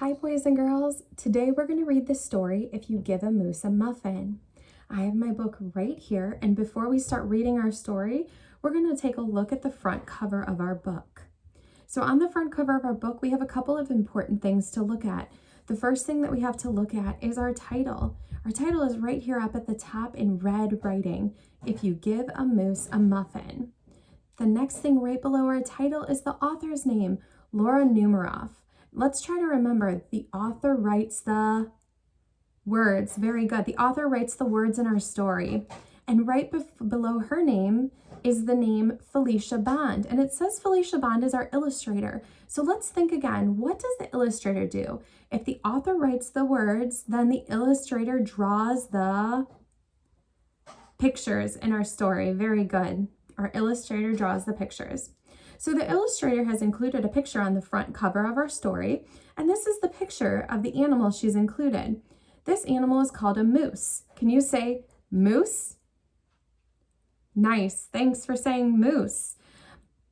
Hi boys and girls, today we're going to read the story If You Give a Moose a Muffin. I have my book right here, and before we start reading our story, we're going to take a look at the front cover of our book. So on the front cover of our book, we have a couple of important things to look at. The first thing that we have to look at is our title. Our title is right here up at the top in red writing, If You Give a Moose a Muffin. The next thing right below our title is the author's name, Laura Numeroff. Let's try to remember the author writes the words. Very good. The author writes the words in our story. And right below her name is the name Felicia Bond. And it says Felicia Bond is our illustrator. So let's think again. What does the illustrator do? If the author writes the words, then the illustrator draws the pictures in our story. Very good. Our illustrator draws the pictures. So the illustrator has included a picture on the front cover of our story, and this is the picture of the animal she's included. This animal is called a moose. Can you say moose? Nice, thanks for saying moose.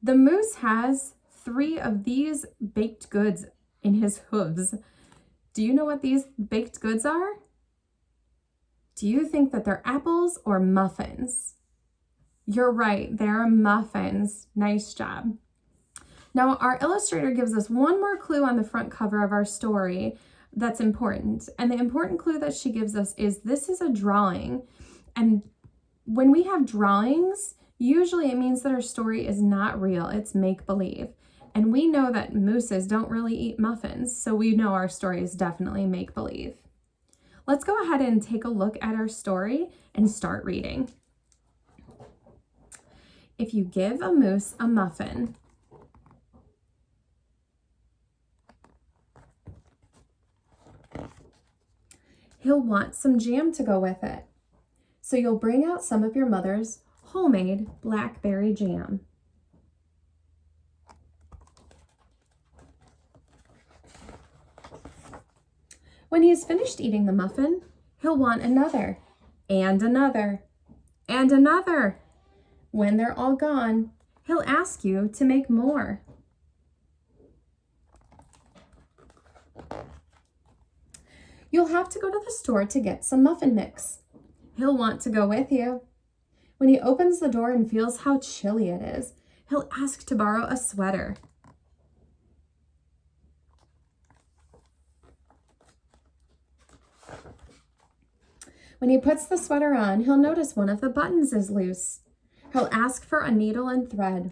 The moose has 3 of these baked goods in his hooves. Do you know what these baked goods are? Do you think that they're apples or muffins? You're right, they're muffins. Nice job. Now, our illustrator gives us one more clue on the front cover of our story that's important. And the important clue that she gives us is this is a drawing. And when we have drawings, usually it means that our story is not real, it's make-believe. And we know that mooses don't really eat muffins, so we know our story is definitely make-believe. Let's go ahead and take a look at our story and start reading. If you give a moose a muffin, he'll want some jam to go with it. So you'll bring out some of your mother's homemade blackberry jam. When he's finished eating the muffin, he'll want another, and another, and another. When they're all gone, he'll ask you to make more. You'll have to go to the store to get some muffin mix. He'll want to go with you. When he opens the door and feels how chilly it is, he'll ask to borrow a sweater. When he puts the sweater on, he'll notice one of the buttons is loose. He'll ask for a needle and thread.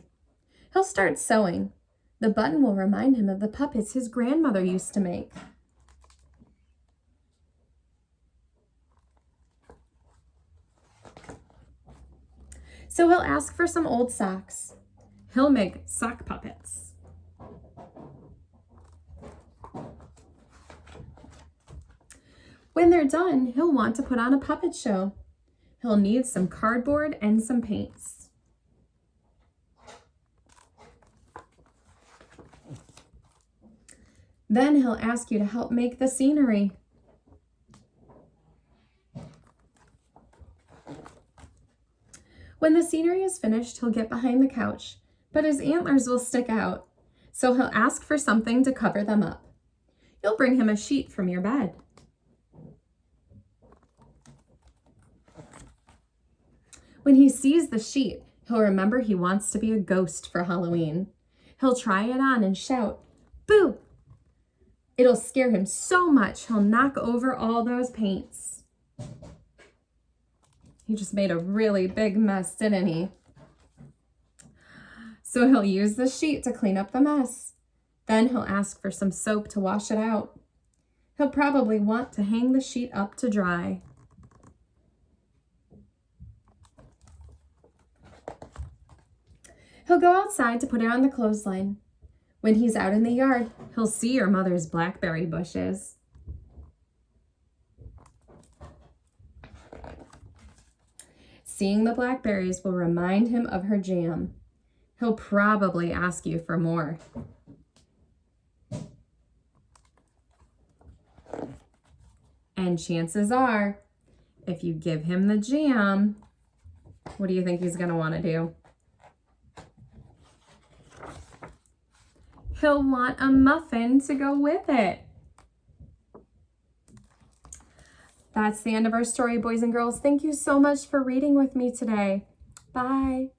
He'll start sewing. The button will remind him of the puppets his grandmother used to make. So he'll ask for some old socks. He'll make sock puppets. When they're done, he'll want to put on a puppet show. He'll need some cardboard and some paints. Then he'll ask you to help make the scenery. When the scenery is finished, he'll get behind the couch, but his antlers will stick out, so he'll ask for something to cover them up. You'll bring him a sheet from your bed. When he sees the sheet, he'll remember he wants to be a ghost for Halloween. He'll try it on and shout, "Boo!" It'll scare him so much he'll knock over all those paints. He just made a really big mess, didn't he? So he'll use the sheet to clean up the mess. Then he'll ask for some soap to wash it out. He'll probably want to hang the sheet up to dry. He'll go outside to put it on the clothesline. When he's out in the yard, he'll see your mother's blackberry bushes. Seeing the blackberries will remind him of her jam. He'll probably ask you for more. And chances are, if you give him the jam, what do you think he's going to want to do? He'll want a muffin to go with it. That's the end of our story, boys and girls. Thank you so much for reading with me today. Bye.